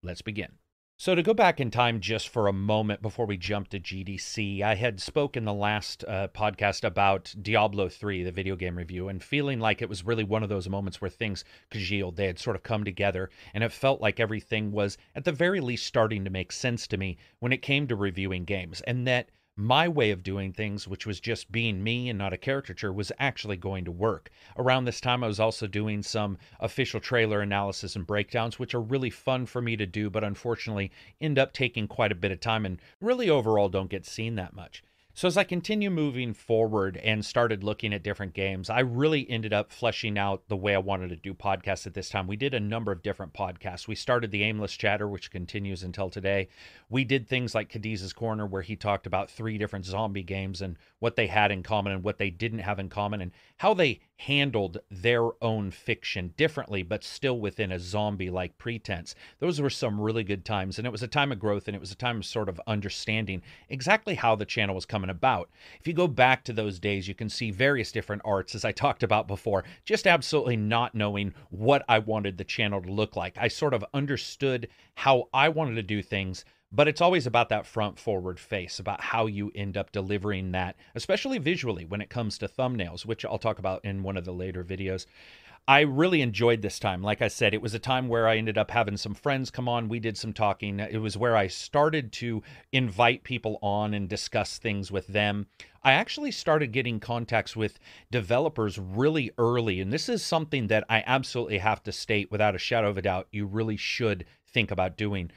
Let's begin. So to go back in time just for a moment before we jump to GDC, I had spoken the last podcast about Diablo 3, the video game review, and feeling like it was really one of those moments where things congealed. They had sort of come together, and it felt like everything was, at the very least, starting to make sense to me when it came to reviewing games, and that my way of doing things, which was just being me and not a caricature, was actually going to work. Around this time, I was also doing some official trailer analysis and breakdowns, which are really fun for me to do, but unfortunately end up taking quite a bit of time and really overall don't get seen that much. So as I continue moving forward and started looking at different games, I really ended up fleshing out the way I wanted to do podcasts at this time. We did a number of different podcasts. We started the Aimless Chatter, which continues until today. We did things like Cadiz's Corner, where he talked about 3 different zombie games and what they had in common and what they didn't have in common and how they handled their own fiction differently, but still within a zombie-like pretense. Those were some really good times, and it was a time of growth, and it was a time of sort of understanding exactly how the channel was coming about. If you go back to those days, you can see various different arts, as I talked about before, just absolutely not knowing what I wanted the channel to look like. I sort of understood how I wanted to do things, but it's always about that front forward face, about how you end up delivering that, especially visually when it comes to thumbnails, which I'll talk about in one of the later videos. I really enjoyed this time. Like I said, it was a time where I ended up having some friends come on. We did some talking. It was where I started to invite people on and discuss things with them. I actually started getting contacts with developers really early, and this is something that I absolutely have to state without a shadow of a doubt you really should think about doing.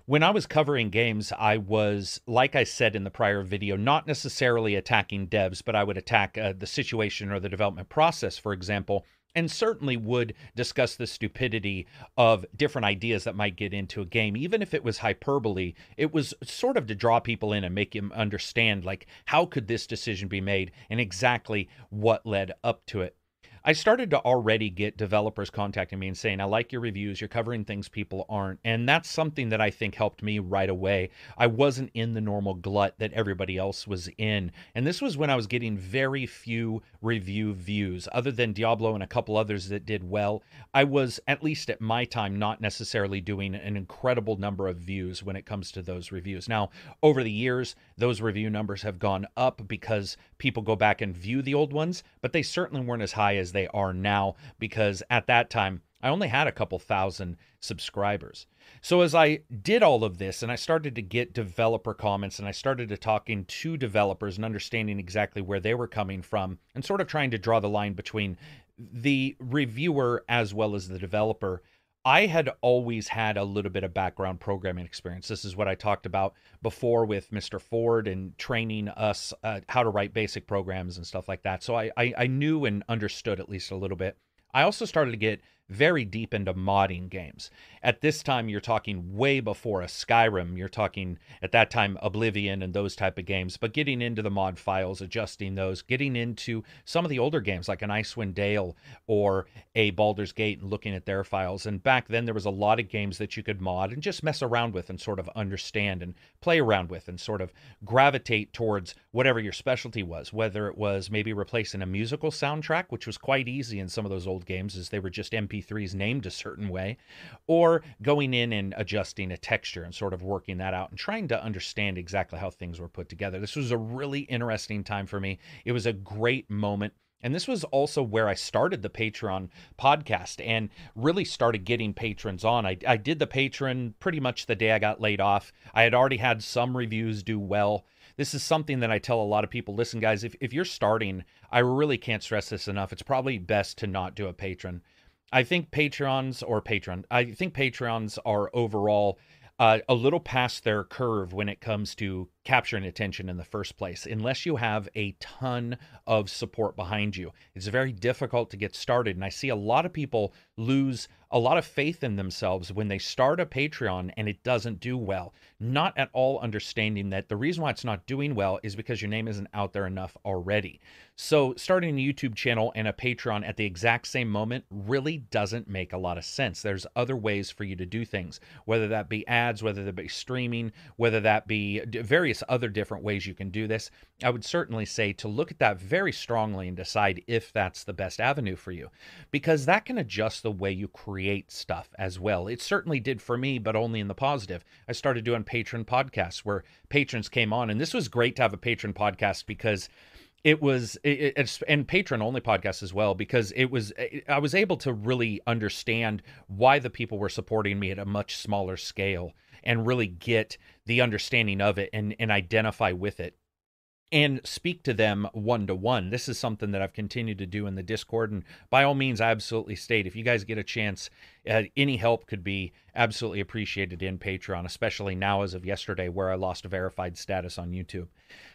When I was covering games, I was, like I said in the prior video, not necessarily attacking devs, but I would attack the situation or the development process, for example, and certainly would discuss the stupidity of different ideas that might get into a game. Even if it was hyperbole, it was sort of to draw people in and make them understand, like, how could this decision be made and exactly what led up to it. I started to already get developers contacting me and saying, I like your reviews, you're covering things people aren't. And that's something that I think helped me right away. I wasn't in the normal glut that everybody else was in. And this was when I was getting very few review views. Other than Diablo and a couple others that did well, I was, at least at my time, not necessarily doing an incredible number of views when it comes to those reviews. Now, over the years, those review numbers have gone up because people go back and view the old ones, but they certainly weren't as high as they are now, because at that time I only had a couple thousand subscribers. So as I did all of this and I started to get developer comments and I started to talking to developers and understanding exactly where they were coming from and sort of trying to draw the line between the reviewer as well as the developer, I had always had a little bit of background programming experience. This is what I talked about before with Mr. Ford and training us how to write basic programs and stuff like that. So I knew and understood at least a little bit. I also started to get very deep into modding games. At this time, you're talking way before a Skyrim. You're talking, at that time, Oblivion and those type of games. But getting into the mod files, adjusting those, getting into some of the older games like an Icewind Dale or a Baldur's Gate and looking at their files. And back then, there was a lot of games that you could mod and just mess around with and sort of understand and play around with and sort of gravitate towards whatever your specialty was, whether it was maybe replacing a musical soundtrack, which was quite easy in some of those old games as they were just MP3s named a certain way, or going in and adjusting a texture and sort of working that out and trying to understand exactly how things were put together. This was a really interesting time for me. It was a great moment. And this was also where I started the Patreon podcast and really started getting patrons on. I did the Patreon pretty much the day I got laid off. I had already had some reviews do well. This is something that I tell a lot of people, listen, guys, if you're starting, I really can't stress this enough. It's probably best to not do a Patreon. I think Patreons are overall a little past their curve when it comes to capturing attention in the first place. Unless you have a ton of support behind you, it's very difficult to get started. And I see a lot of people lose a lot of faith in themselves when they start a Patreon and it doesn't do well, not at all understanding that the reason why it's not doing well is because your name isn't out there enough already. So starting a YouTube channel and a Patreon at the exact same moment really doesn't make a lot of sense. There's other ways for you to do things, whether that be ads, whether that be streaming, whether that be various various other different ways you can do this. I would certainly say to look at that very strongly and decide if that's the best avenue for you, because that can adjust the way you create stuff as well. It certainly did for me, but only in the positive. I started doing patron podcasts where patrons came on, and this was great to have a patron podcast because it's and patron only podcast as well, because I was able to really understand why the people were supporting me at a much smaller scale and really get the understanding of it and identify with it and speak to them one-to-one. This is something that I've continued to do in the Discord, and by all means, I absolutely state, if you guys get a chance, any help could be absolutely appreciated in Patreon, especially now as of yesterday where I lost a verified status on YouTube.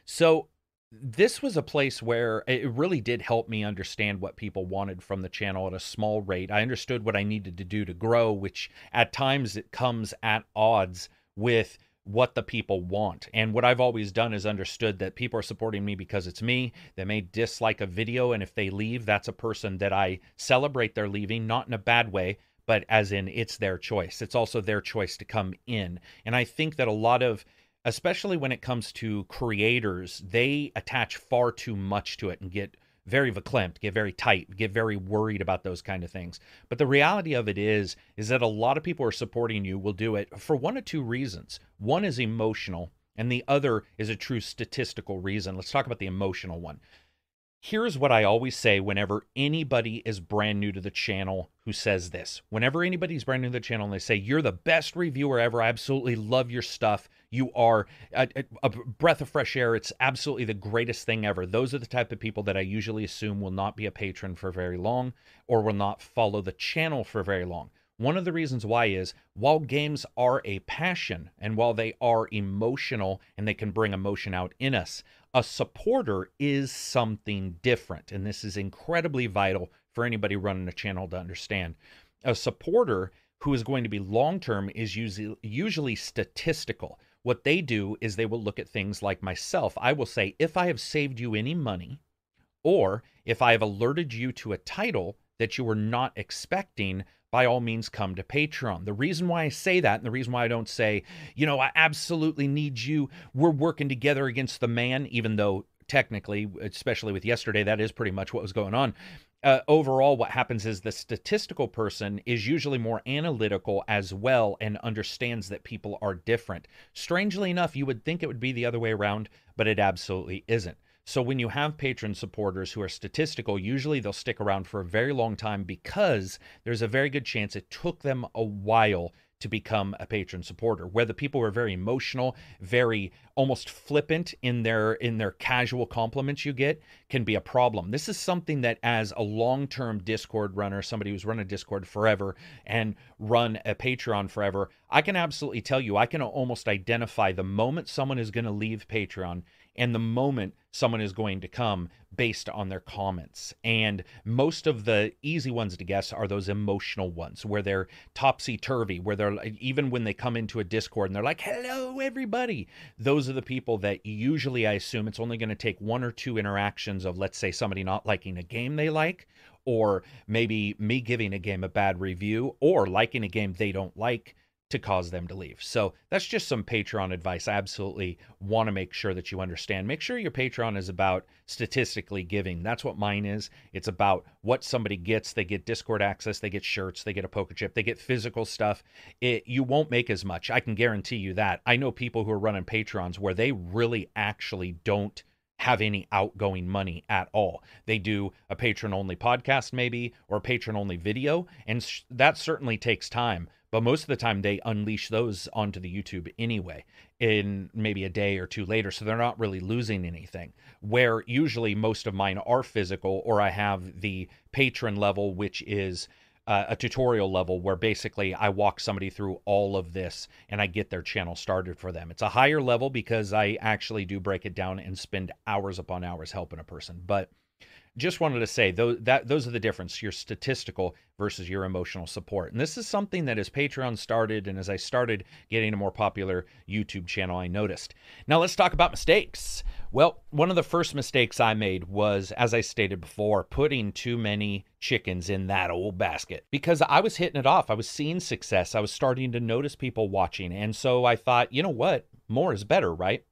So this was a place where it really did help me understand what people wanted from the channel at a small rate. I understood what I needed to do to grow, which at times it comes at odds with what the people want. And what I've always done is understood that people are supporting me because it's me. They may dislike a video, and if they leave, that's a person that I celebrate their leaving, not in a bad way, but as in it's their choice. It's also their choice to come in. And I think that a lot of, especially when it comes to creators, they attach far too much to it and get very verklempt, get very tight, get very worried about those kind of things. But the reality of it is that a lot of people who are supporting you will do it for one of two reasons. One is emotional, and the other is a true statistical reason. Let's talk about the emotional one. Here's what I always say whenever anybody is brand new to the channel who says this. Whenever anybody's brand new to the channel and they say, you're the best reviewer ever, I absolutely love your stuff, you are a breath of fresh air, it's absolutely the greatest thing ever. Those are the type of people that I usually assume will not be a patron for very long or will not follow the channel for very long. One of the reasons why is, while games are a passion and while they are emotional and they can bring emotion out in us, a supporter is something different. And this is incredibly vital for anybody running a channel to understand. A supporter who is going to be long-term is usually statistical. What they do is they will look at things like myself. I will say, if I have saved you any money, or if I have alerted you to a title that you were not expecting, by all means, come to Patreon. The reason why I say that, and the reason why I don't say, I absolutely need you, we're working together against the man, even though technically, especially with yesterday, that is pretty much what was going on. Overall, what happens is the statistical person is usually more analytical as well and understands that people are different. Strangely enough, you would think it would be the other way around, but it absolutely isn't. So when you have patron supporters who are statistical, usually they'll stick around for a very long time because there's a very good chance it took them a while to become a patron supporter, where the people who are very emotional, very almost flippant in their casual compliments you get can be a problem. This is something that, as a long-term Discord runner, somebody who's run a Discord forever and run a Patreon forever, I can absolutely tell you, I can almost identify the moment someone is going to leave Patreon and the moment someone is going to come based on their comments. And most of the easy ones to guess are those emotional ones where they're topsy-turvy, where they're, even when they come into a Discord and they're like, hello, everybody. Those are the people that usually, I assume, it's only going to take one or two interactions of, let's say, somebody not liking a game they like, or maybe me giving a game a bad review, or liking a game they don't like, to cause them to leave. So that's just some Patreon advice I absolutely want to make sure that you understand. Make sure your Patreon is about statistically giving. That's what mine is. It's about what somebody gets. They get Discord access, they get shirts, they get a poker chip, they get physical stuff. You won't make as much. I can guarantee you that. I know people who are running Patrons where they really actually don't have any outgoing money at all. They do a patron-only podcast maybe, or a patron-only video, and that certainly takes time. But most of the time they unleash those onto the YouTube anyway, in maybe a day or two later. So they're not really losing anything, where usually most of mine are physical, or I have the patron level, which is a tutorial level where basically I walk somebody through all of this and I get their channel started for them. It's a higher level because I actually do break it down and spend hours upon hours helping a person. But just wanted to say, those are the difference, your statistical versus your emotional support. And this is something that as Patreon started and as I started getting a more popular YouTube channel, I noticed. Now let's talk about mistakes. Well, one of the first mistakes I made was, as I stated before, putting too many chickens in that old basket, because I was hitting it off. I was seeing success. I was starting to notice people watching. And so I thought, you know what? More is better, right?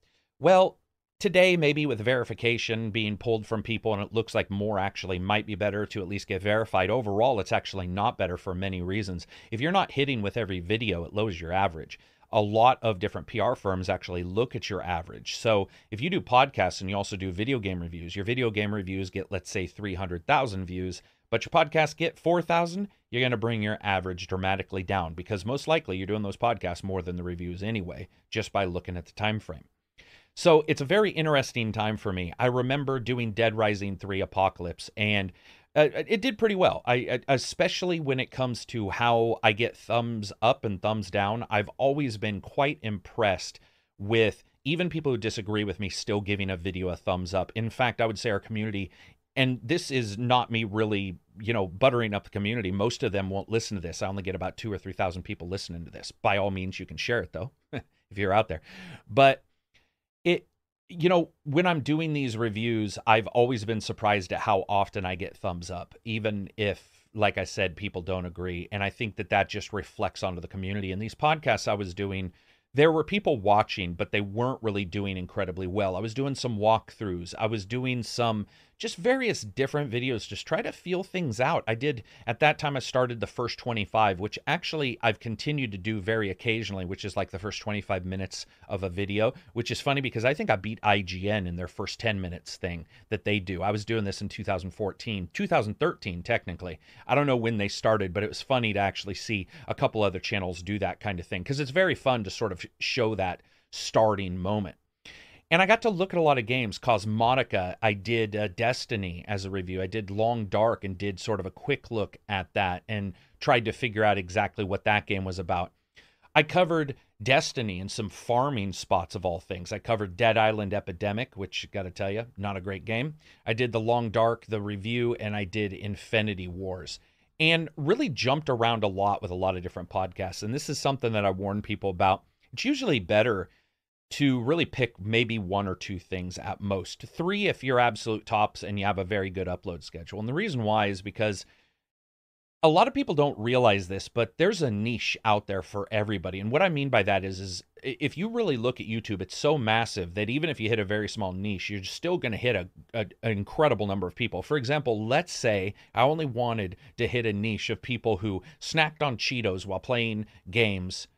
Well, today, maybe with verification being pulled from people and it looks like more actually might be better to at least get verified. Overall, it's actually not better for many reasons. If you're not hitting with every video, it lowers your average. A lot of different PR firms actually look at your average. So if you do podcasts and you also do video game reviews, your video game reviews get, let's say, 300,000 views, but your podcasts get 4,000, you're going to bring your average dramatically down because most likely you're doing those podcasts more than the reviews anyway, just by looking at the time frame. So it's a very interesting time for me. I remember doing Dead Rising 3 Apocalypse, and it did pretty well. Especially when it comes to how I get thumbs up and thumbs down. I've always been quite impressed with even people who disagree with me still giving a video a thumbs up. In fact, I would say our community, and this is not me really, buttering up the community. Most of them won't listen to this. I only get about 2,000 or 3,000 people listening to this. By all means, you can share it though, if you're out there. But when I'm doing these reviews, I've always been surprised at how often I get thumbs up, even if, like I said, people don't agree. And I think that just reflects onto the community. And these podcasts I was doing, there were people watching, but they weren't really doing incredibly well. I was doing some walkthroughs. I was doing some just various different videos, just try to feel things out. At that time, I started the first 25, which actually I've continued to do very occasionally, which is like the first 25 minutes of a video, which is funny because I think I beat IGN in their first 10 minutes thing that they do. I was doing this in 2013, technically. I don't know when they started, but it was funny to actually see a couple other channels do that kind of thing because it's very fun to sort of show that starting moment. And I got to look at a lot of games. Cosmotica, I did Destiny as a review. I did Long Dark and did sort of a quick look at that and tried to figure out exactly what that game was about. I covered Destiny and some farming spots of all things. I covered Dead Island Epidemic, which, got to tell you, not a great game. I did the Long Dark, the review, and I did Infinity Wars. And really jumped around a lot with a lot of different podcasts. And this is something that I warn people about. It's usually better to really pick maybe one or two things at most. 3 if you're absolute tops and you have a very good upload schedule. And the reason why is because a lot of people don't realize this, but there's a niche out there for everybody. And what I mean by that is if you really look at YouTube, it's so massive that even if you hit a very small niche, you're still going to hit an incredible number of people. For example, let's say I only wanted to hit a niche of people who snacked on Cheetos while playing games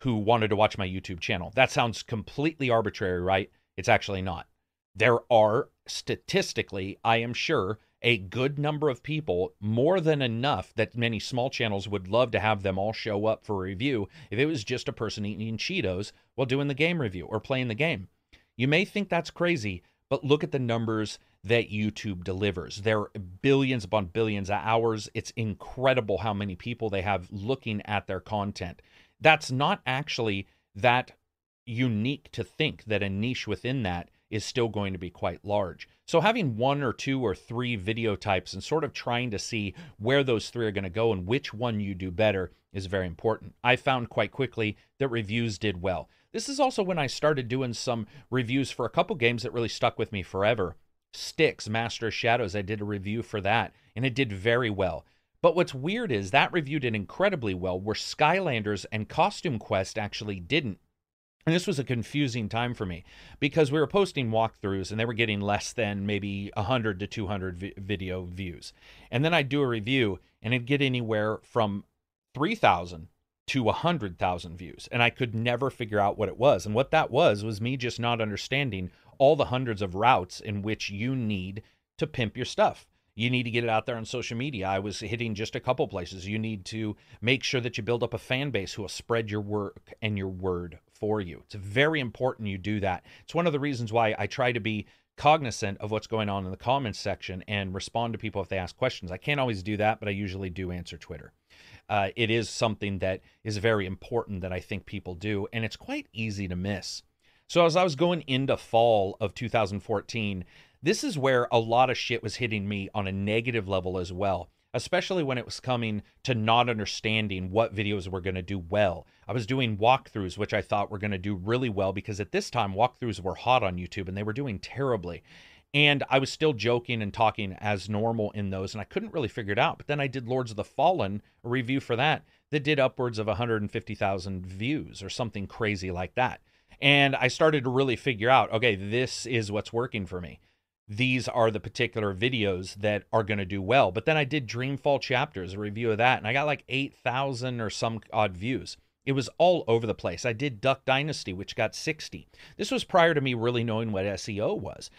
who wanted to watch my YouTube channel. That sounds completely arbitrary, right? It's actually not. There are, statistically, I am sure, a good number of people, more than enough that many small channels would love to have them all show up for a review if it was just a person eating Cheetos while doing the game review or playing the game. You may think that's crazy, but look at the numbers that YouTube delivers. They're billions upon billions of hours. It's incredible how many people they have looking at their content. That's not actually that unique to think that a niche within that is still going to be quite large. So having 1 or 2 or 3 video types and sort of trying to see where those 3 are going to go and which one you do better is very important. I found quite quickly that reviews did well. This is also when I started doing some reviews for a couple games that really stuck with me forever. Styx, Master of Shadows, I did a review for that, and it did very well. But what's weird is that review did incredibly well, where Skylanders and Costume Quest actually didn't. And this was a confusing time for me because we were posting walkthroughs and they were getting less than maybe 100 to 200 video views. And then I'd do a review and it'd get anywhere from 3,000 to 100,000 views. And I could never figure out what it was. And what that was me just not understanding all the hundreds of routes in which you need to pimp your stuff. You need to get it out there on social media. I was hitting just a couple places. You need to make sure that you build up a fan base who will spread your work and your word for you. It's very important you do that. It's one of the reasons why I try to be cognizant of what's going on in the comments section and respond to people if they ask questions. I can't always do that, but I usually do answer Twitter. It is something that is very important that I think people do, and it's quite easy to miss. So as I was going into fall of 2014, this is where a lot of shit was hitting me on a negative level as well, especially when it was coming to not understanding what videos were going to do well. I was doing walkthroughs, which I thought were going to do really well because at this time, walkthroughs were hot on YouTube and they were doing terribly. And I was still joking and talking as normal in those, and I couldn't really figure it out. But then I did Lords of the Fallen, a review for that did upwards of 150,000 views or something crazy like that. And I started to really figure out, okay, this is what's working for me. These are the particular videos that are going to do well. But then I did Dreamfall Chapters, a review of that, and I got like 8,000 or some odd views. It was all over the place. I did Duck Dynasty, which got 60. This was prior to me really knowing what SEO was,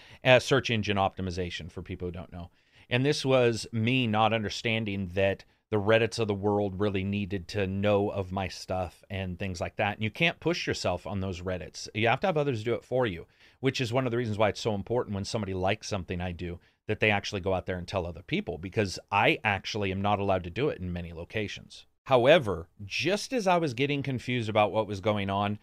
search engine optimization, for people who don't know. And this was me not understanding that the Reddits of the world really needed to know of my stuff and things like that. And you can't push yourself on those Reddits. You have to have others do it for you, which is one of the reasons why it's so important when somebody likes something I do, that they actually go out there and tell other people, because I actually am not allowed to do it in many locations. However, just as I was getting confused about what was going on,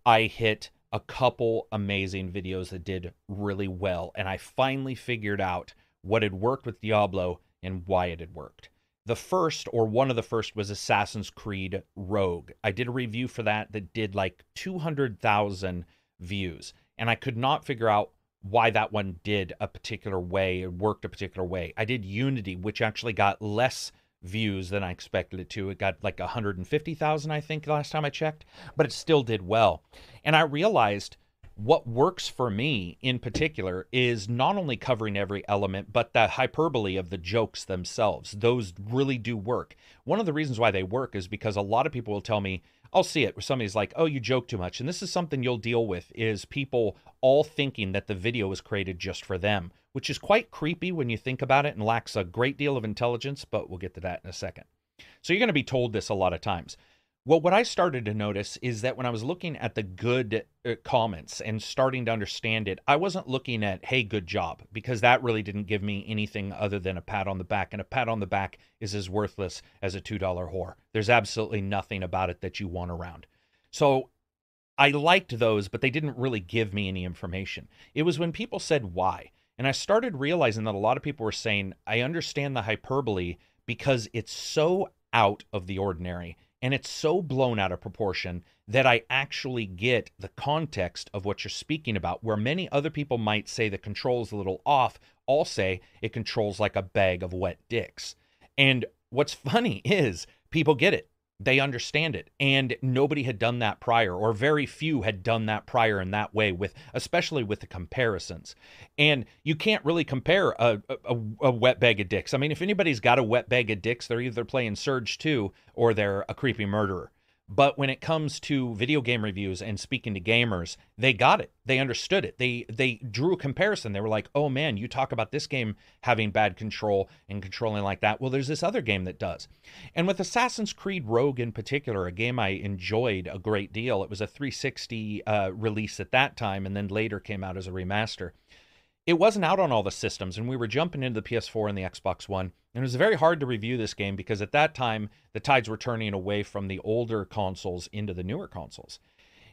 I hit a couple amazing videos that did really well. And I finally figured out what had worked with Diablo and why it had worked. The first, or one of the first, was Assassin's Creed Rogue. I did a review for that did like 200,000 views. And I could not figure out why that one did a particular way, it worked a particular way. I did Unity, which actually got less views than I expected it to. It got like 150,000, I think, last time I checked, but it still did well. And I realized what works for me in particular is not only covering every element, but the hyperbole of the jokes themselves. Those really do work. One of the reasons why they work is because a lot of people will tell me, I'll see it where somebody's like, oh, you joke too much. And this is something you'll deal with, is people all thinking that the video was created just for them, which is quite creepy when you think about it and lacks a great deal of intelligence, but we'll get to that in a second. So you're going to be told this a lot of times. Well, what I started to notice is that when I was looking at the good comments and starting to understand it, I wasn't looking at, hey, good job, because that really didn't give me anything other than a pat on the back. And a pat on the back is as worthless as a $2 whore. There's absolutely nothing about it that you want around. So I liked those, but they didn't really give me any information. It was when people said why. And I started realizing that a lot of people were saying, I understand the hyperbole because it's so out of the ordinary. And it's so blown out of proportion that I actually get the context of what you're speaking about. Where many other people might say the control's a little off, I'll say it controls like a bag of wet dicks. And what's funny is people get it. They understand it. And nobody had done that prior, or very few had done that prior in that way, especially with the comparisons. And you can't really compare a wet bag of dicks. I mean, if anybody's got a wet bag of dicks, they're either playing Surge 2 or they're a creepy murderer. But when it comes to video game reviews and speaking to gamers, they got it. They understood it. They drew a comparison. They were like, oh man, you talk about this game having bad control and controlling like that. Well, there's this other game that does. And with Assassin's Creed Rogue in particular, a game I enjoyed a great deal. It was a 360 release at that time, and then later came out as a remaster. It wasn't out on all the systems, and we were jumping into the PS4 and the Xbox One. And it was very hard to review this game because at that time, the tides were turning away from the older consoles into the newer consoles.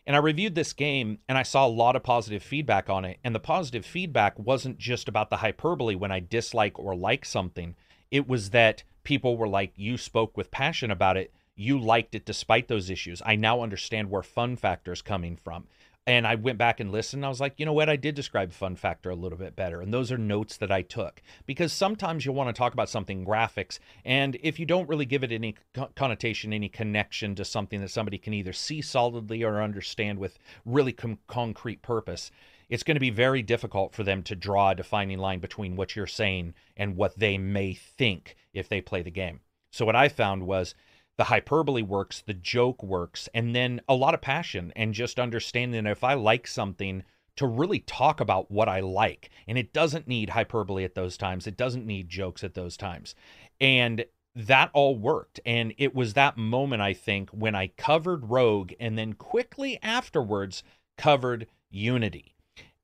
And I reviewed this game, and I saw a lot of positive feedback on it. And the positive feedback wasn't just about the hyperbole when I dislike or like something. It was that people were like, you spoke with passion about it. You liked it despite those issues. I now understand where fun factor is coming from. And I went back and listened. And I was like, you know what? I did describe fun factor a little bit better. And those are notes that I took. Because sometimes you want to talk about something graphics. And if you don't really give it any connotation, any connection to something that somebody can either see solidly or understand with really concrete purpose, it's going to be very difficult for them to draw a defining line between what you're saying and what they may think if they play the game. So what I found was, the hyperbole works, the joke works, and then a lot of passion and just understanding if I like something, to really talk about what I like. And it doesn't need hyperbole at those times. It doesn't need jokes at those times. And that all worked. And it was that moment, I think, when I covered Rogue and then quickly afterwards covered Unity.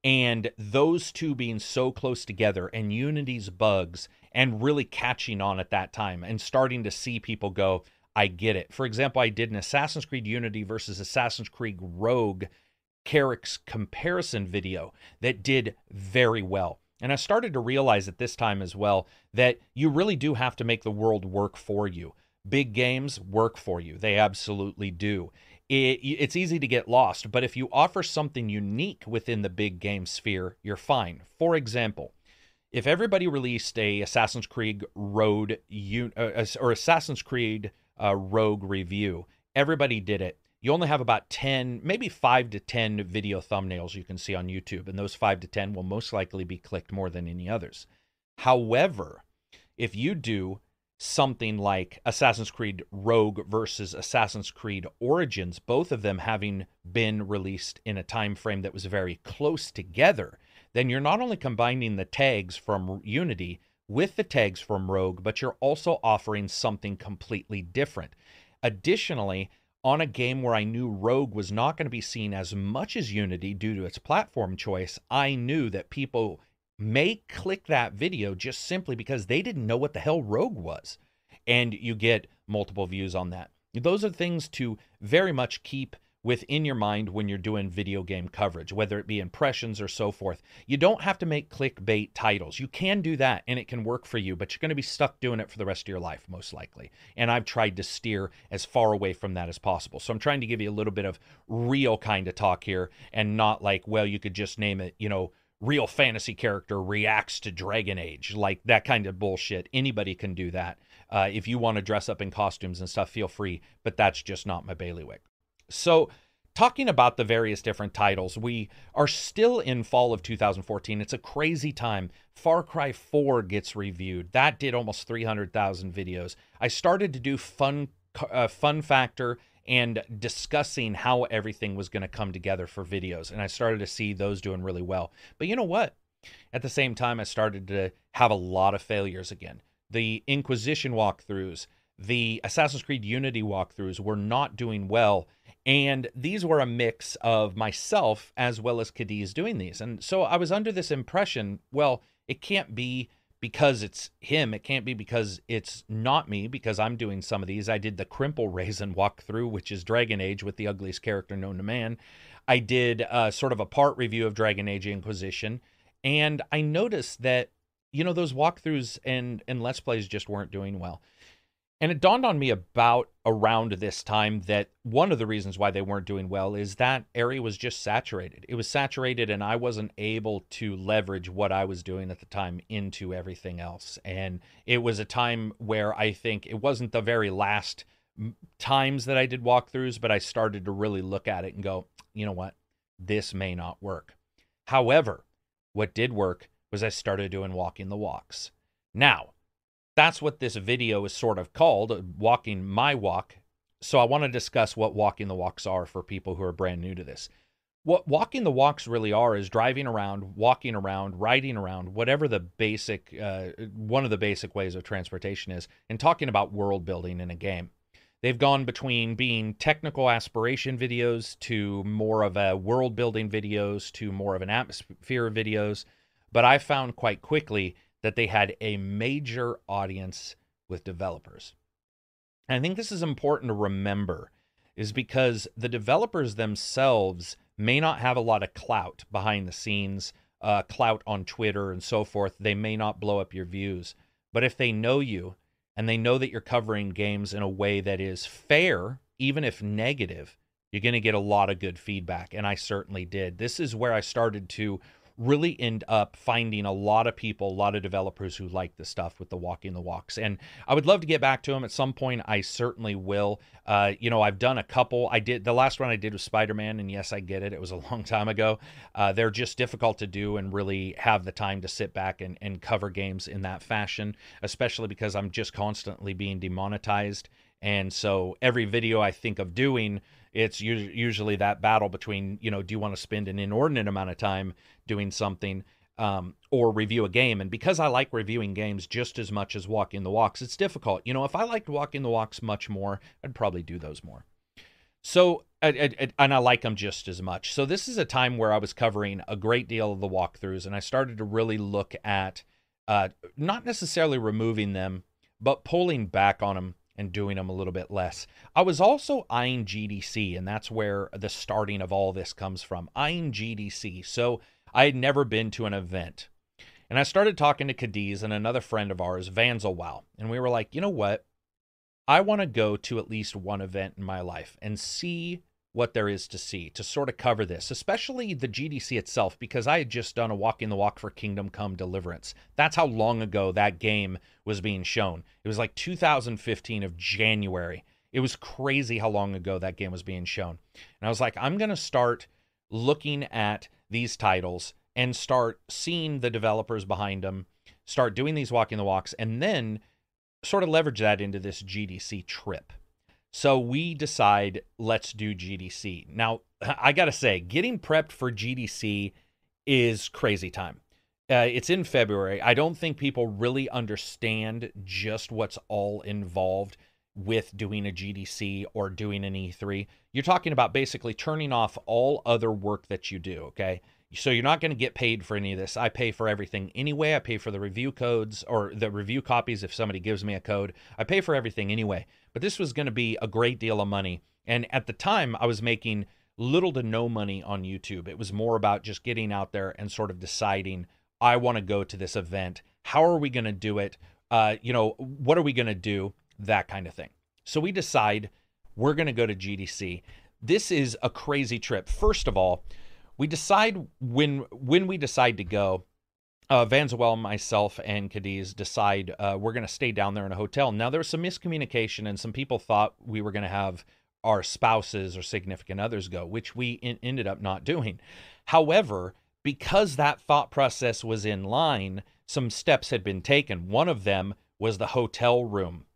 And those two being so close together, and Unity's bugs, and really catching on at that time and starting to see people go, I get it. For example, I did an Assassin's Creed Unity versus Assassin's Creed Rogue Karak's comparison video that did very well. And I started to realize at this time as well that you really do have to make the world work for you. Big games work for you. They absolutely do. It's easy to get lost, but if you offer something unique within the big game sphere, you're fine. For example, if everybody released a Assassin's Creed Rogue or Assassin's Creed Rogue review, everybody did it. you only have about 10, maybe 5 to 10 video thumbnails you can see on YouTube, and those 5 to 10 will most likely be clicked more than any others. However, if you do something like Assassin's Creed Rogue versus Assassin's Creed Origins, both of them having been released in a time frame that was very close together, then you're not only combining the tags from Unity with the tags from Rogue, but you're also offering something completely different. Additionally, on a game where I knew Rogue was not going to be seen as much as Unity due to its platform choice, I knew that people may click that video just simply because they didn't know what the hell Rogue was. And you get multiple views on that. Those are things to very much keep within your mind when you're doing video game coverage, whether it be impressions or so forth. You don't have to make clickbait titles. You can do that and it can work for you, but you're going to be stuck doing it for the rest of your life, most likely. And I've tried to steer as far away from that as possible. So I'm trying to give you a little bit of real kind of talk here and not like, well, you could just name it, you know, real fantasy character reacts to Dragon Age, like that kind of bullshit. Anybody can do that. If you want to dress up in costumes and stuff, feel free, but that's just not my bailiwick. So talking about the various different titles, we are still in fall of 2014. It's a crazy time. Far Cry 4 gets reviewed. That did almost 300,000 videos. I started to do fun factor and discussing how everything was going to come together for videos. And I started to see those doing really well. But you know what? At the same time, I started to have a lot of failures again. The Inquisition walkthroughs, the Assassin's Creed Unity walkthroughs were not doing well. And these were a mix of myself as well as Cadiz doing these. And so I was under this impression, well, it can't be because it's him. It can't be because it's not me, because I'm doing some of these. I did the Crimple Raisin walkthrough, which is Dragon Age with the ugliest character known to man. I did sort of a part review of Dragon Age Inquisition. And I noticed that, you know, those walkthroughs and Let's Plays just weren't doing well. And it dawned on me about around this time that one of the reasons why they weren't doing well is that area was just saturated. It was saturated and I wasn't able to leverage what I was doing at the time into everything else. And it was a time where I think it wasn't the very last times that I did walkthroughs, but I started to really look at it and go, you know what, this may not work. However, what did work was I started doing walking the walks. Now, that's what this video is sort of called, Walking My Walk. So I want to discuss what walking the walks are for people who are brand new to this. What walking the walks really are is driving around, walking around, riding around, whatever the basic, one of the basic ways of transportation is, and talking about world building in a game. They've gone between being technical aspiration videos to more of a world building videos to more of an atmosphere videos. But I found quite quickly that they had a major audience with developers. And I think this is important to remember, is because the developers themselves may not have a lot of clout behind the scenes, clout on Twitter and so forth. They may not blow up your views. But if they know you and they know that you're covering games in a way that is fair, even if negative, you're going to get a lot of good feedback. And I certainly did. This is where I started to really end up finding a lot of people, a lot of developers who like the stuff with the walking the walks. And I would love to get back to them at some point. I certainly will. You know, I've done a couple. The last one I did was Spider-Man, and yes, I get it. It was a long time ago. They're just difficult to do and really have the time to sit back and cover games in that fashion, especially because I'm just constantly being demonetized. And so every video I think of doing, it's usually that battle between, you know, do you want to spend an inordinate amount of time doing something or review a game? And because I like reviewing games just as much as walking the walks, it's difficult. You know, if I liked walking the walks much more, I'd probably do those more. So, and I like them just as much. So this is a time where I was covering a great deal of the walkthroughs, and I started to really look at not necessarily removing them, but pulling back on them and doing them a little bit less. I was also eyeing GDC, and that's where the starting of all this comes from, eyeing GDC. So I had never been to an event. And I started talking to Cadiz and another friend of ours, Vanzelwow, and we were like, you know what? I want to go to at least one event in my life and see what there is to see, to sort of cover this, especially the GDC itself, because I had just done a walking the walk for Kingdom Come Deliverance. That's how long ago that game was being shown. It was like 2015 of January. It was crazy how long ago that game was being shown. And I was like, I'm going to start looking at these titles and start seeing the developers behind them, start doing these walking the walks, and then sort of leverage that into this GDC trip. So we decide, let's do GDC. Now, I got to say, getting prepped for GDC is crazy time. It's in February. I don't think people really understand just what's all involved with doing a GDC or doing an E3. You're talking about basically turning off all other work that you do, okay? So you're not going to get paid for any of this. I pay for everything anyway. I pay for the review codes or the review copies if somebody gives me a code. I pay for everything anyway. But this was going to be a great deal of money. And at the time, I was making little to no money on YouTube. It was more about just getting out there and sort of deciding, I want to go to this event. How are we going to do it? What are we going to do? That kind of thing. So we decide we're going to go to GDC. This is a crazy trip. First of all, we decide when we decide to go, Vanzawell, myself, and Cadiz decide we're going to stay down there in a hotel. Now, there was some miscommunication, and some people thought we were going to have our spouses or significant others go, which we ended up not doing. However, because that thought process was in line, some steps had been taken. One of them was the hotel room.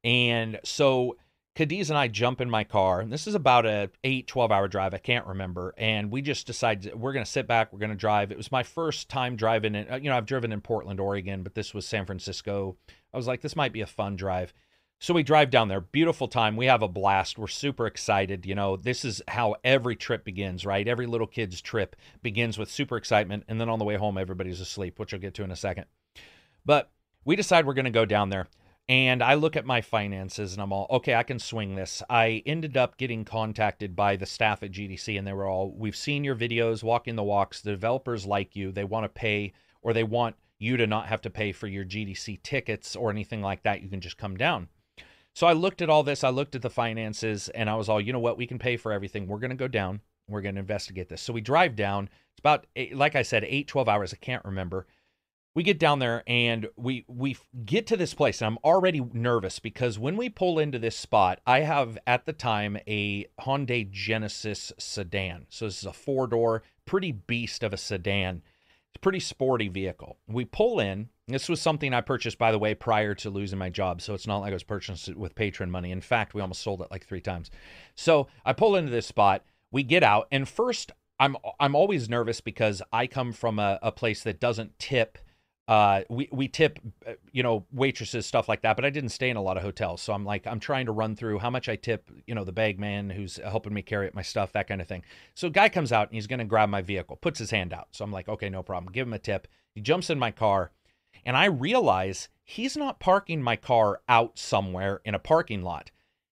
And so Cadiz and I jump in my car, and this is about a 12-hour drive. I can't remember. And we just decided we're going to sit back. We're going to drive. It was my first time driving. I've driven in Portland, Oregon, but this was San Francisco. I was like, this might be a fun drive. So we drive down there. Beautiful time. We have a blast. We're super excited. This is how every trip begins, right? Every little kid's trip begins with super excitement. And then on the way home, everybody's asleep, which I'll get to in a second. But we decide we're going to go down there. And I look at my finances and I'm all, okay, I can swing this. I ended up getting contacted by the staff at GDC and they were all, we've seen your videos, walking the walks. The developers like you. They want to pay, or they want you to not have to pay for your GDC tickets or anything like that. You can just come down. So I looked at all this. I looked at the finances and I was all, you know what? We can pay for everything. We're going to go down. We're going to investigate this. So we drive down. It's about, like I said, 12 hours. I can't remember. We get down there and we get to this place, and I'm already nervous because when we pull into this spot, I have at the time a Hyundai Genesis sedan. So this is a 4-door, pretty beast of a sedan. It's a pretty sporty vehicle. We pull in. This was something I purchased, by the way, prior to losing my job. So it's not like I was purchasing it with patron money. In fact, we almost sold it like 3 times. So I pull into this spot. We get out, and first, I'm always nervous because I come from a place that doesn't tip. We tip, waitresses, stuff like that, but I didn't stay in a lot of hotels. So I'm trying to run through how much I tip, the bag man who's helping me carry up my stuff, that kind of thing. So a guy comes out and he's going to grab my vehicle, puts his hand out. So I'm like, okay, no problem. Give him a tip. He jumps in my car and I realize he's not parking my car out somewhere in a parking lot.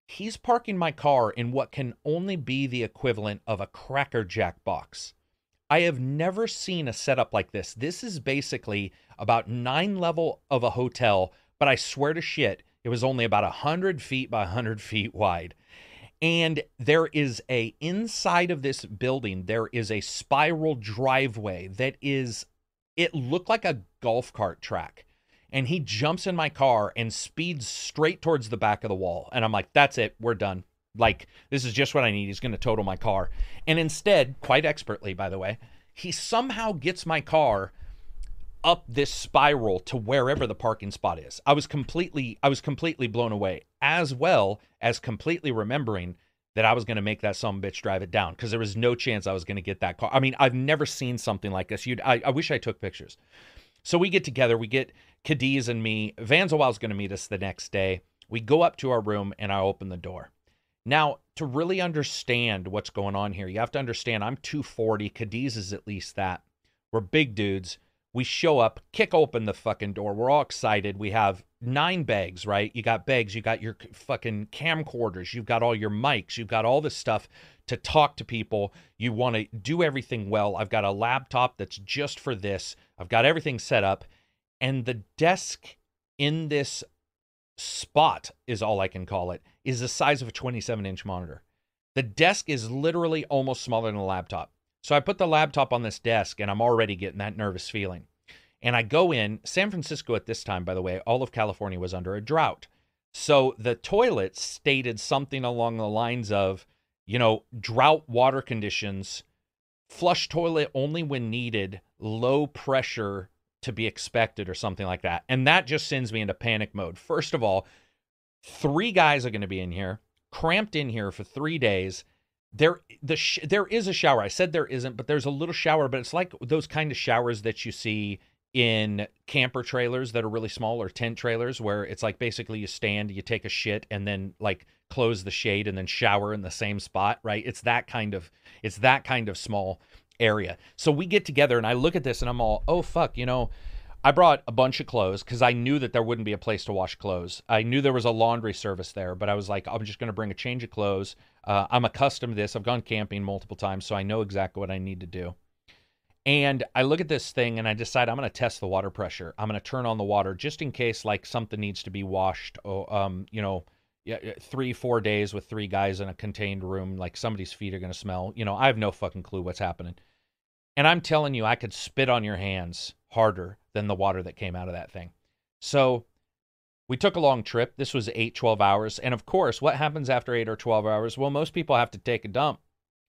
He's parking my car in what can only be the equivalent of a Cracker Jack box. I have never seen a setup like this. This is basically about 9 level of a hotel, but I swear to shit, it was only about 100 feet by 100 feet wide. And there is inside of this building, there is a spiral driveway it looked like a golf cart track. And he jumps in my car and speeds straight towards the back of the wall. And I'm like, that's it, we're done. Like, this is just what I need. He's going to total my car. And instead, quite expertly, by the way, he somehow gets my car up this spiral to wherever the parking spot is. I was completely blown away, as well as completely remembering that I was going to make that sumbitch drive it down because there was no chance I was going to get that car. I mean, I've never seen something like this. I wish I took pictures. So we get together. We get Cadiz and me. Vanzawell's going to meet us the next day. We go up to our room and I open the door. Now, to really understand what's going on here, you have to understand I'm 240. Cadiz is at least that. We're big dudes. We show up, kick open the fucking door. We're all excited. We have 9 bags, right? You got bags. You got your fucking camcorders. You've got all your mics. You've got all this stuff to talk to people. You want to do everything well. I've got a laptop that's just for this. I've got everything set up. And the desk in this spot, is all I can call it, is the size of a 27-inch monitor. The desk is literally almost smaller than a laptop. So I put the laptop on this desk and I'm already getting that nervous feeling. And I go in. San Francisco at this time, by the way, all of California was under a drought. So the toilet stated something along the lines of, drought water conditions, flush toilet only when needed, low pressure to be expected, or something like that. And that just sends me into panic mode. First of all, 3 guys are going to be in here, cramped in here for 3 days. There is a shower. I said there isn't, but there's a little shower, but it's like those kind of showers that you see in camper trailers that are really small, or tent trailers, where it's like basically you stand, you take a shit, and then like close the shade and then shower in the same spot, right? It's that kind of small area. So we get together and I look at this and I'm all, oh fuck, I brought a bunch of clothes because I knew that there wouldn't be a place to wash clothes. I knew there was a laundry service there, but I was like, I'm just going to bring a change of clothes. I'm accustomed to this. I've gone camping multiple times, so I know exactly what I need to do. And I look at this thing and I decide I'm going to test the water pressure. I'm going to turn on the water just in case like something needs to be washed. 3-4 days with 3 guys in a contained room, like somebody's feet are going to smell. I have no fucking clue what's happening. And I'm telling you, I could spit on your hands harder than the water that came out of that thing. So we took a long trip. This was 8-12 hours. And of course, what happens after 8 or 12 hours? Well, most people have to take a dump.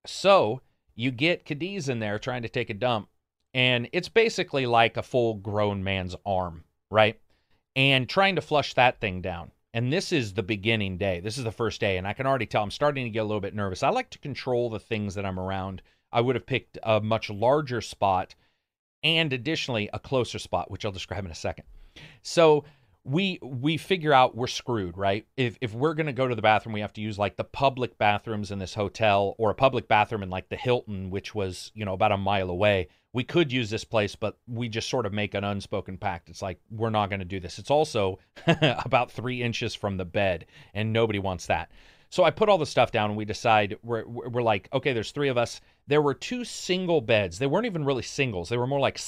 So you get Cadiz in there trying to take a dump. And it's basically like a full grown man's arm, right? And trying to flush that thing down. And this is the beginning day. This is the first day. And I can already tell I'm starting to get a little bit nervous. I like to control the things that I'm around. I would have picked a much larger spot and additionally a closer spot, which I'll describe in a second. So we figure out we're screwed, right? If we're going to go to the bathroom, we have to use like the public bathrooms in this hotel, or a public bathroom in like the Hilton, which was, about a mile away. We could use this place, but we just sort of make an unspoken pact. It's like, we're not going to do this. It's also about 3 inches from the bed, and nobody wants that. So I put all the stuff down and we decide, we're like, okay, there's 3 of us. There were 2 single beds. They weren't even really singles. They were more like,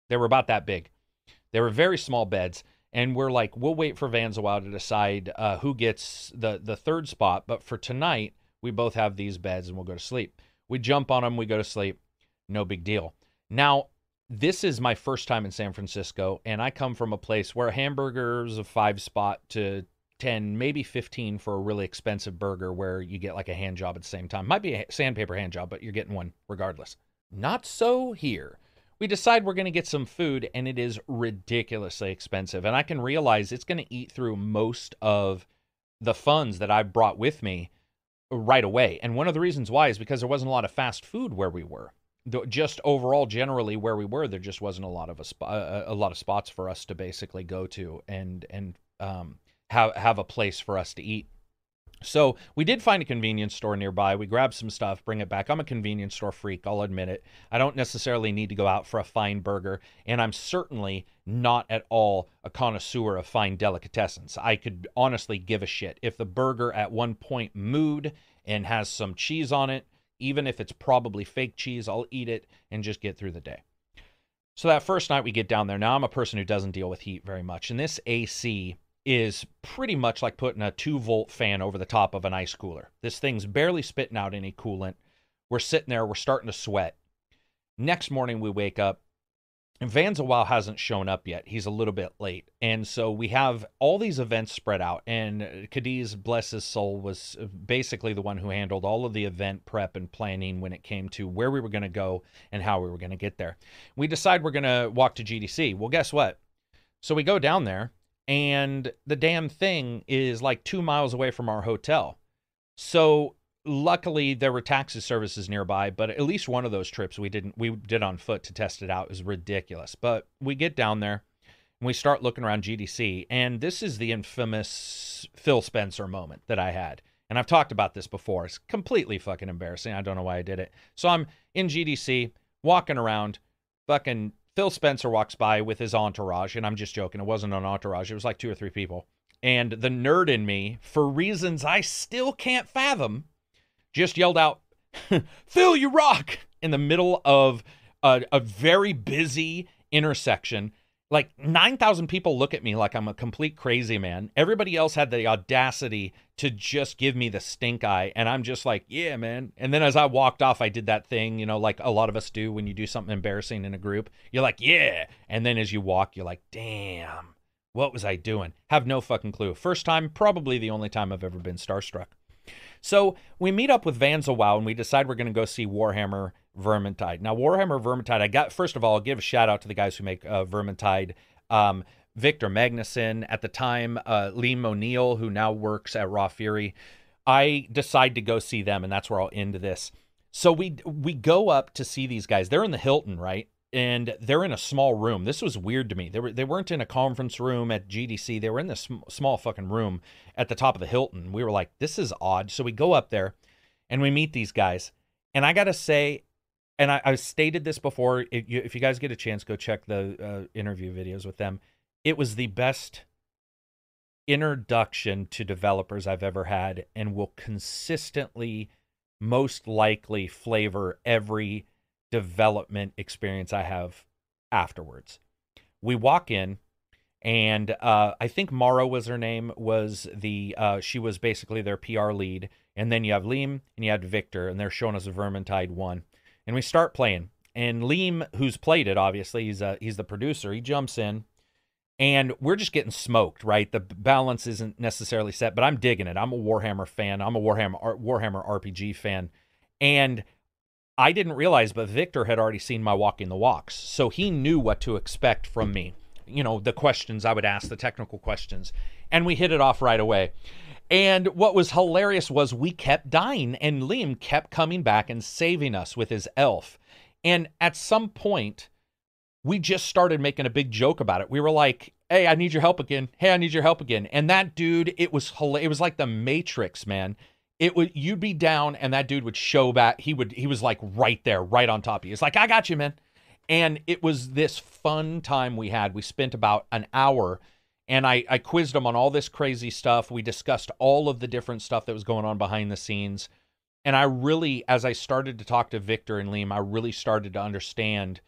they were about that big. They were very small beds. And we're like, we'll wait for Vans a while to decide who gets the 3rd spot. But for tonight, we both have these beds and we'll go to sleep. We jump on them. We go to sleep. No big deal. Now, this is my first time in San Francisco. And I come from a place where hamburgers a 5 spot to 10, maybe 15 for a really expensive burger where you get like a hand job at the same time. Might be a sandpaper hand job, but you're getting one regardless. Not so here. We decide we're going to get some food, and it is ridiculously expensive. And I can realize it's going to eat through most of the funds that I brought with me right away. And one of the reasons why is because there wasn't a lot of fast food where we were. Just overall, generally where we were, there just wasn't a lot of spots for us to basically go to and have a place for us to eat. So we did find a convenience store nearby. We grabbed some stuff, bring it back. I'm a convenience store freak, I'll admit it. I don't necessarily need to go out for a fine burger, and I'm certainly not at all a connoisseur of fine delicatessens. I could honestly give a shit. If the burger at one point mooed and has some cheese on it, even if it's probably fake cheese, I'll eat it and just get through the day. So that first night we get down there. Now I'm a person who doesn't deal with heat very much, and this AC is pretty much like putting a 2-volt fan over the top of an ice cooler. This thing's barely spitting out any coolant. We're sitting there, we're starting to sweat. Next morning we wake up, and Vans a while hasn't shown up yet. He's a little bit late. And so we have all these events spread out, and Cadiz, bless his soul, was basically the one who handled all of the event prep and planning when it came to where we were going to go and how we were going to get there. We decide we're going to walk to GDC. Well, guess what? So we go down there, and the damn thing is like 2 miles away from our hotel. So luckily there were taxi services nearby, but at least one of those trips we did on foot to test it out. It was ridiculous. But we get down there and we start looking around GDC, and this is the infamous Phil Spencer moment that I had. And I've talked about this before. It's completely fucking embarrassing. I don't know why I did it. So I'm in GDC, walking around, fucking Phil Spencer walks by with his entourage, and I'm just joking. It wasn't an entourage. It was like 2 or 3 people. And the nerd in me, for reasons I still can't fathom, just yelled out, "Phil, you rock!" in the middle of a very busy intersection. Like 9,000 people look at me like I'm a complete crazy man. Everybody else had the audacity to just give me the stink eye. And I'm just like, yeah, man. And then as I walked off, I did that thing, like a lot of us do when you do something embarrassing in a group. You're like, yeah. And then as you walk, you're like, damn, What was I doing? Have no fucking clue. First time, probably the only time I've ever been starstruck. So we meet up with Vanzawwow and we decide we're going to go see Warhammer Vermintide. Now, Warhammer Vermintide, first of all, I'll give a shout out to the guys who make Vermintide. Victor Magnuson at the time, Liam O'Neill, who now works at Raw Fury. I decide to go see them, and that's where I'll end this. So we go up to see these guys. They're in the Hilton, right? And they're in a small room. This was weird to me. They weren't in a conference room at GDC. They were in this small fucking room at the top of the Hilton. We were like, this is odd. So we go up there, and we meet these guys. And I got to say, and I've stated this before, if you guys get a chance, go check the interview videos with them. It was the best introduction to developers I've ever had, and will consistently, most likely, flavor every development experience I have afterwards. We walk in, and I think Mara was her name, she was basically their PR lead. And then you have Liam and you have Victor, and they're showing us Vermintide 1. And we start playing. And Liam, who's played it, obviously, he's the producer, he jumps in, and we're just getting smoked, right? The balance isn't necessarily set, but I'm digging it. I'm a Warhammer fan. I'm a Warhammer RPG fan. And I didn't realize, but Victor had already seen my Walking the Walks. So he knew what to expect from me. You know, the questions I would ask, the technical questions. And we hit it off right away. And what was hilarious was we kept dying, and Liam kept coming back and saving us with his elf. And at some point, we just started making a big joke about it. We were like, hey, I need your help again. Hey, I need your help again. And that dude, it was like the Matrix, man. You'd be down and that dude would show back. He was like right there, right on top of you. It's like, I got you, man. And it was this fun time we had. We spent about an hour, and I quizzed him on all this crazy stuff. We discussed all of the different stuff that was going on behind the scenes. And I really, as I started to talk to Victor and Liam, I really started to understand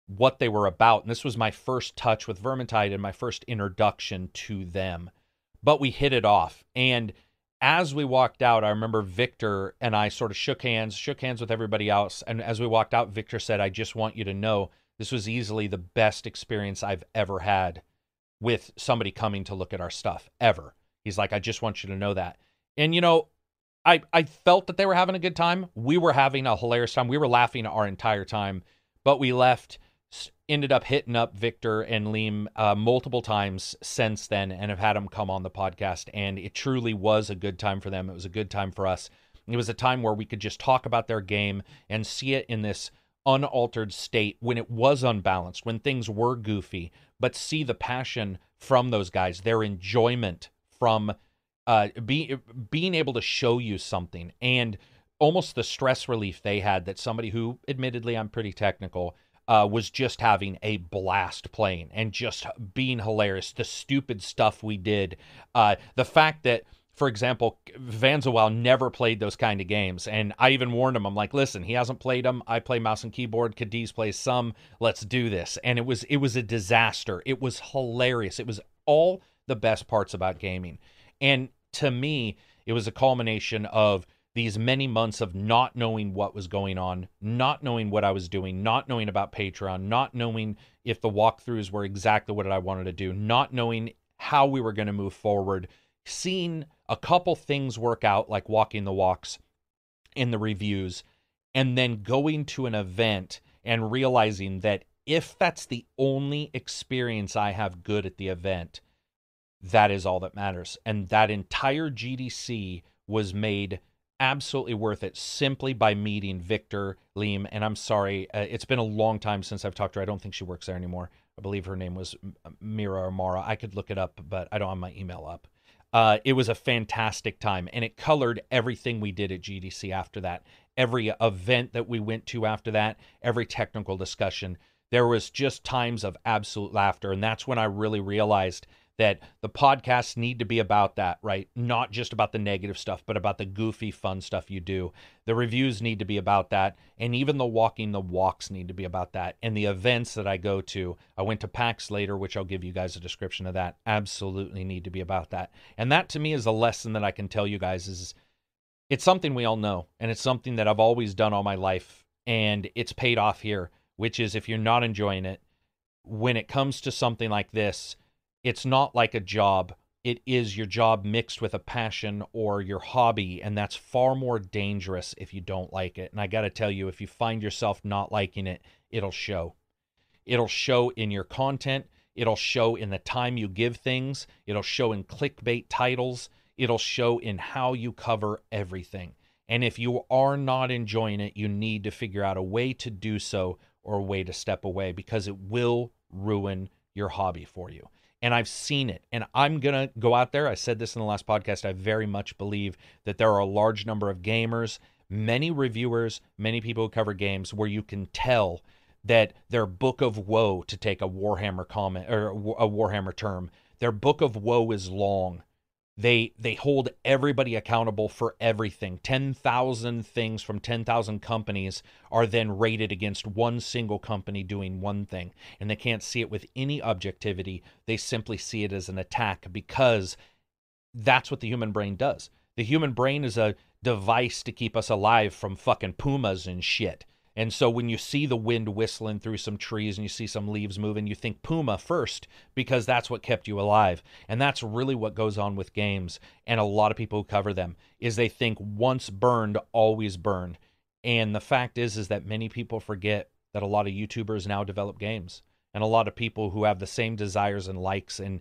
what they were about. And this was my first touch with Vermintide and my first introduction to them. But we hit it off. And as we walked out, I remember Victor and I sort of shook hands with everybody else. And as we walked out, Victor said, I just want you to know this was easily the best experience I've ever had with somebody coming to look at our stuff, ever. He's like, I just want you to know that. And, you know, I felt that they were having a good time. We were having a hilarious time. We were laughing our entire time. But we left, ended up hitting up Victor and Liam multiple times since then, and have had them come on the podcast. And it truly was a good time for them. It was a good time for us. It was a time where we could just talk about their game and see it in this unaltered state when it was unbalanced, when things were goofy, but see the passion from those guys, their enjoyment from being able to show you something, and almost the stress relief they had that somebody who, admittedly, I'm pretty technical, was just having a blast playing and just being hilarious. The stupid stuff we did. The fact that, for example, Vanzawell never played those kind of games. And I even warned him, I'm like, listen, he hasn't played them. I play mouse and keyboard. Cadiz plays some. Let's do this. And it was a disaster. It was hilarious. It was all the best parts about gaming. And to me, it was a culmination of these many months of not knowing what was going on, not knowing what I was doing, not knowing about Patreon, not knowing if the walkthroughs were exactly what I wanted to do, not knowing how we were going to move forward, seeing a couple things work out, like Walking the Walks in the reviews, and then going to an event and realizing that if that's the only experience I have good at the event, that is all that matters. And that entire GDC was made absolutely worth it simply by meeting Victor, Liam, and I'm sorry, it's been a long time since I've talked to her. I don't think she works there anymore. I believe her name was Mira or Mara. I could look it up, but I don't have my email up. It was a fantastic time, and it colored everything we did at GDC after that. Every event that we went to after that, every technical discussion, there was just times of absolute laughter, and that's when I really realized that the podcasts need to be about that, right? Not just about the negative stuff, but about the goofy, fun stuff you do. The reviews need to be about that, and even the Walking the Walks need to be about that. And the events that I go to, I went to PAX later, which I'll give you guys a description of that, absolutely need to be about that. And that, to me, is a lesson that I can tell you guys is it's something we all know, and it's something that I've always done all my life, and it's paid off here, which is if you're not enjoying it, when it comes to something like this, It's not like a job. It is your job mixed with a passion or your hobby, and that's far more dangerous if you don't like it. And I got to tell you, if you find yourself not liking it, it'll show. It'll show in your content. It'll show in the time you give things. It'll show in clickbait titles. It'll show in how you cover everything. And if you are not enjoying it, you need to figure out a way to do so or a way to step away, because it will ruin your hobby for you. And I've seen it. And I'm going to go out there. I said this in the last podcast. I very much believe that there are a large number of gamers, many reviewers, many people who cover games, where you can tell that their book of woe, to take a Warhammer comment or a Warhammer term, their book of woe is long. They hold everybody accountable for everything. 10,000 things from 10,000 companies are then rated against one single company doing one thing. And they can't see it with any objectivity. They simply see it as an attack, because that's what the human brain does. The human brain is a device to keep us alive from fucking pumas and shit. And so when you see the wind whistling through some trees and you see some leaves moving, you think puma first, because that's what kept you alive. And that's really what goes on with games. And a lot of people who cover them is they think once burned, always burned. And the fact is that many people forget that a lot of YouTubers now develop games. And a lot of people who have the same desires and likes and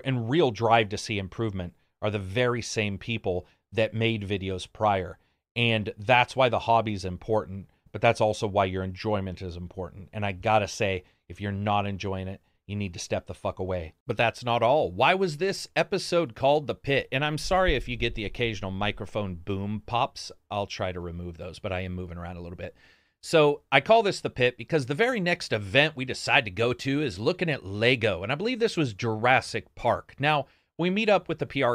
real drive to see improvement are the very same people that made videos prior. And that's why the hobby is important, but that's also why your enjoyment is important. And I gotta say, if you're not enjoying it, you need to step the fuck away. But that's not all. Why was this episode called The Pit? And I'm sorry if you get the occasional microphone boom pops. I'll try to remove those, but I am moving around a little bit. So I call this The Pit because the very next event we decide to go to is looking at Lego. And I believe this was Jurassic Park. Now, we meet up with the PR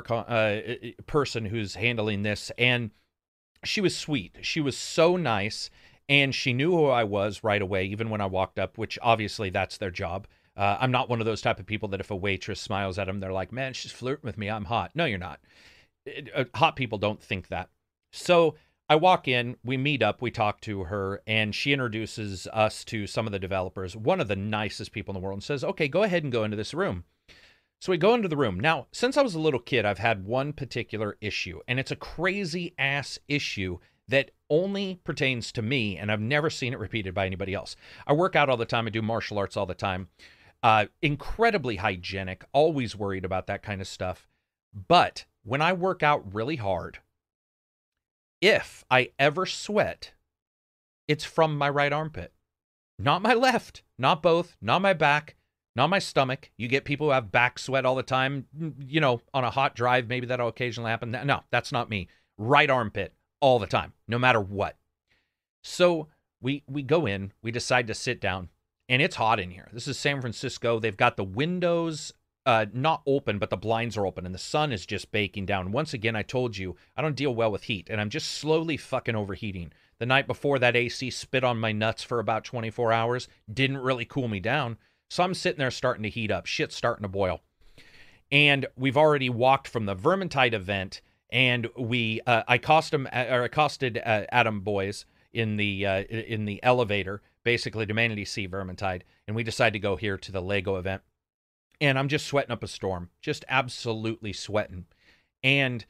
person who's handling this, and she was sweet. She was so nice, and she knew who I was right away, even when I walked up, which obviously that's their job. I'm not one of those type of people that if a waitress smiles at them, they're like, man, she's flirting with me, I'm hot. No, you're not. Hot people don't think that. So I walk in, we meet up, we talk to her, and she introduces us to some of the developers, one of the nicest people in the world, and says, okay, go ahead and go into this room. So we go into the room. Now, since I was a little kid, I've had one particular issue, and it's a crazy-ass issue that only pertains to me, and I've never seen it repeated by anybody else. I work out all the time. I do martial arts all the time. Incredibly hygienic, always worried about that kind of stuff. But when I work out really hard, if I ever sweat, it's from my right armpit. Not my left, not both, not my back, not my stomach. You get people who have back sweat all the time, you know, on a hot drive, maybe that'll occasionally happen. No, that's not me. Right armpit all the time, no matter what. So we go in, we decide to sit down, and it's hot in here. This is San Francisco. They've got the windows not open, but the blinds are open, and the sun is just baking down. Once again, I told you, I don't deal well with heat, and I'm just slowly fucking overheating. The night before, that AC spit on my nuts for about 24 hours. Didn't really cool me down. So I'm sitting there starting to heat up. Shit's starting to boil. And we've already walked from the Vermintide event, and we accosted Adam Boys in the elevator, basically demanded he see Vermintide, and we decided to go here to the Lego event. And I'm just sweating up a storm, just absolutely sweating. And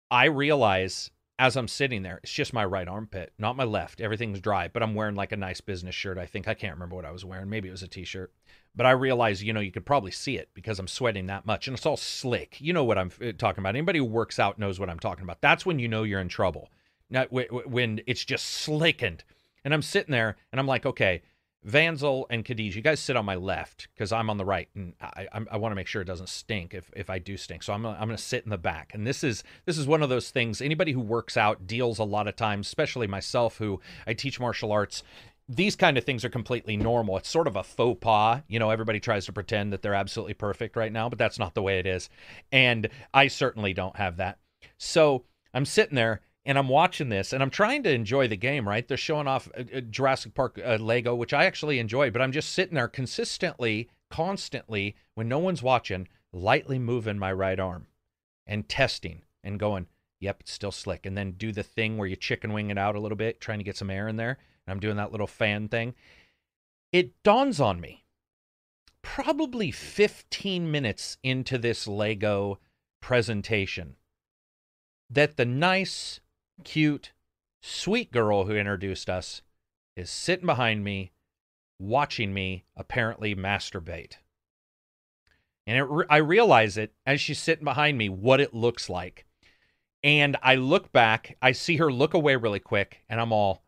I realize as I'm sitting there, it's just my right armpit, not my left. Everything's dry, but I'm wearing like a nice business shirt, I think. I can't remember what I was wearing. Maybe it was a t-shirt. But I realize, you know, you could probably see it because I'm sweating that much. And it's all slick. You know what I'm talking about. Anybody who works out knows what I'm talking about. That's when you know you're in trouble. Now, when it's just slickened. And I'm sitting there, and I'm like, okay, Vanzel and Khadij, you guys sit on my left because I'm on the right, and I want to make sure it doesn't stink if I do stink. So I'm gonna sit in the back. And this is one of those things. Anybody who works out deals a lot of times, especially myself, who I teach martial arts. These kind of things are completely normal. It's sort of a faux pas. You know, everybody tries to pretend that they're absolutely perfect right now, but that's not the way it is. And I certainly don't have that. So I'm sitting there, and I'm watching this, and I'm trying to enjoy the game, right? They're showing off Jurassic Park Lego, which I actually enjoy, but I'm just sitting there consistently, constantly, when no one's watching, lightly moving my right arm and testing and going, yep, it's still slick. And then do the thing where you chicken wing it out a little bit, trying to get some air in there. And I'm doing that little fan thing. It dawns on me probably 15 minutes into this Lego presentation that the nice, cute, sweet girl who introduced us is sitting behind me, watching me apparently masturbate. And I realize it as she's sitting behind me, what it looks like. And I look back, I see her look away really quick, and I'm all,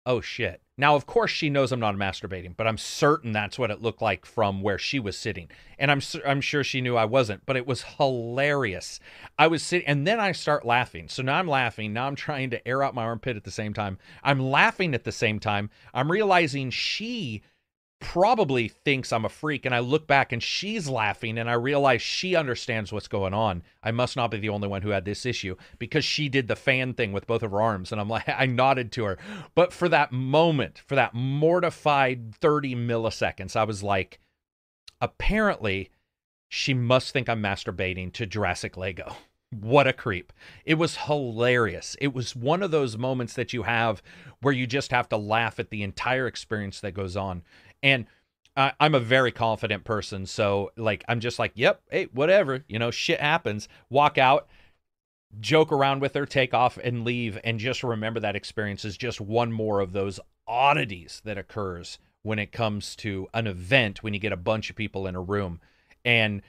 oh shit. Now, of course, she knows I'm not masturbating, but I'm certain that's what it looked like from where she was sitting. And I'm sure she knew I wasn't, but it was hilarious. I was sitting, and then I start laughing. So now I'm laughing. Now I'm trying to air out my armpit at the same time. I'm laughing at the same time. I'm realizing she probably thinks I'm a freak, and I look back and she's laughing, and I realize she understands what's going on. I must not be the only one who had this issue, because she did the fan thing with both of her arms, and I'm like, I nodded to her. But for that moment, for that mortified 30 milliseconds, I was like, apparently she must think I'm masturbating to Jurassic Lego. What a creep. It was hilarious. It was one of those moments that you have where you just have to laugh at the entire experience that goes on. And I'm a very confident person, so like I'm just like, yep, hey, whatever, shit happens. Walk out, joke around with her, take off, and leave, and just remember that experience is just one more of those oddities that occurs when it comes to an event, when you get a bunch of people in a room. And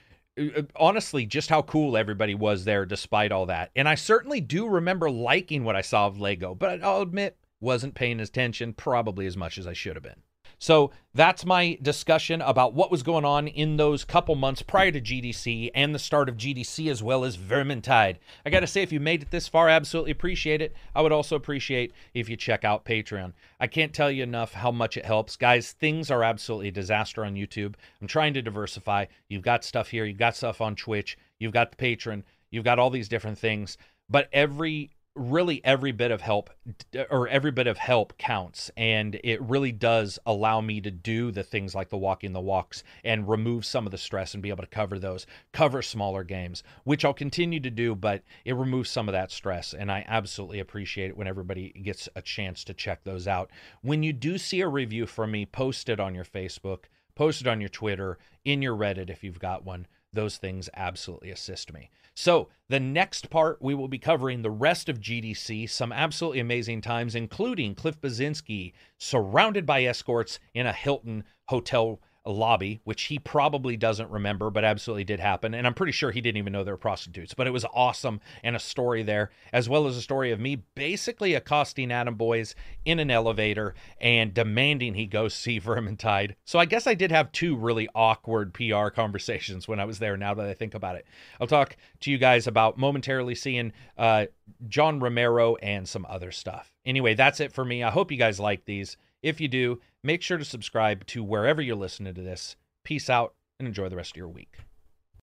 honestly, just how cool everybody was there despite all that. And I certainly do remember liking what I saw of Lego, but I'll admit, wasn't paying attention probably as much as I should have been. So that's my discussion about what was going on in those couple months prior to GDC and the start of GDC, as well as Vermintide. I got to say, if you made it this far, I absolutely appreciate it. I would also appreciate if you check out Patreon. I can't tell you enough how much it helps. Guys, things are absolutely a disaster on YouTube. I'm trying to diversify. You've got stuff here. You've got stuff on Twitch. You've got the Patreon. You've got all these different things. But really every bit of help counts, and it really does allow me to do the things like the walking the walks and remove some of the stress and be able to cover smaller games, which I'll continue to do, but it removes some of that stress, and I absolutely appreciate it when everybody gets a chance to check those out. When you do see a review from me, post it on your Facebook, post it on your Twitter, in your Reddit if you've got one. Those things absolutely assist me. So the next part, we will be covering the rest of GDC, some absolutely amazing times, including Cliff Basinski surrounded by escorts in a Hilton hotel lobby, which he probably doesn't remember, but absolutely did happen. And I'm pretty sure he didn't even know they were prostitutes, but it was awesome, and a story there, as well as a story of me basically accosting Adam Boys in an elevator and demanding he go see Vermintide. So I guess I did have two really awkward PR conversations when I was there, now that I think about it. I'll talk to you guys about momentarily seeing John Romero and some other stuff. Anyway, that's it for me. I hope you guys like these. If you do, make sure to subscribe to wherever you're listening to this. Peace out and enjoy the rest of your week.